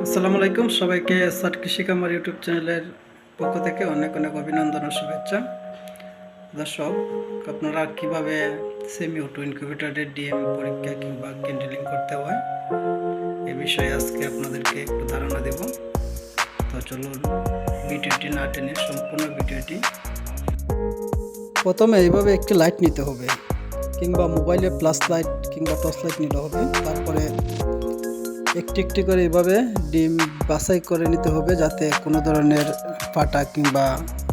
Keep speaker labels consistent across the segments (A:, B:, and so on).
A: আসসালামু আলাইকুম সবাইকে এসআর কৃষি খামার ইউটিউব চ্যানেলের পক্ষ থেকে অনেক অনেক অভিনন্দন ও শুভেচ্ছা। দর্শক, আপনারা কিভাবে সেমি অটো ইনকিউবেটরের ডিএম পরীক্ষা কিংবা ক্যান্ডেলিং করতে হয় এ বিষয়ে আজকে আপনাদেরকে একটু ধারণা দেব। তো চলুন ভিডিওটি না টেনে সম্পূর্ণ ভিডিওটি। প্রথমে এইভাবে একটি লাইট নিতে হবে, কিংবা মোবাইলে প্লাস লাইট কিংবা টর্চ লাইট নিতে হবে। তারপরে একটি একটি করে এভাবে ডিম বাছাই করে নিতে হবে, যাতে কোনো ধরনের ফাটা কিংবা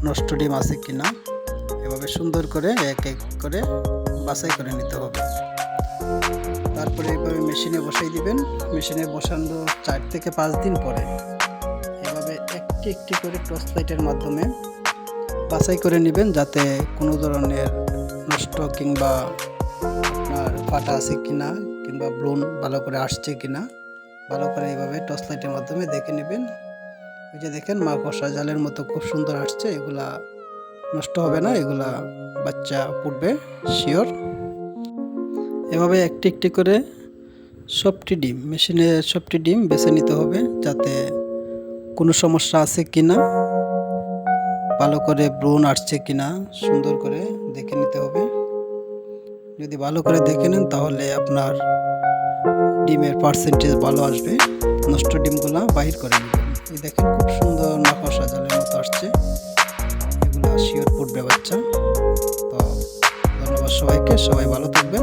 A: নষ্ট ডিম আছে কিনা এভাবে সুন্দর করে এক এক করে বাছাই করে নিতে হবে। তারপরে এভাবে মেশিনে বসাই দিবেন। মেশিনে বসানো 4 থেকে 5 দিন পরে এভাবে একটি একটি করে টর্চ লাইটের মাধ্যমে বাছাই করে নেবেন, যাতে কোনো ধরনের নষ্ট কিংবা আপনার ফাটা আছে কিনা কিংবা ব্লুন ভালো করে আসছে কিনা ভালো করে এইভাবে টর্চ লাইটের মাধ্যমে দেখে নেবেন। ওই যে দেখেন মাকড়সা জালের মতো খুব সুন্দর আসছে, এগুলা নষ্ট হবে না, এগুলা বাচ্চা ফুটবে শিওর। এভাবে একটি একটি করে সবটি ডিম মেশিনে সবটি ডিম বেছে নিতে হবে, যাতে কোনো সমস্যা আছে কিনা ভালো করে ব্রুন আসছে কিনা সুন্দর করে দেখে নিতে হবে। যদি ভালো করে দেখে নেন তাহলে আপনার ডিমের পার্সেন্টেজ ভালো আসবে, নষ্ট ডিমগুলো বাহির করে নেবেন। এই দেখেন খুব সুন্দর মাকড়সা জালের মতো আসছে, এগুলো শিওর ফুটবে বাচ্চা। তো ধন্যবাদ সবাইকে, সবাই ভালো থাকবেন।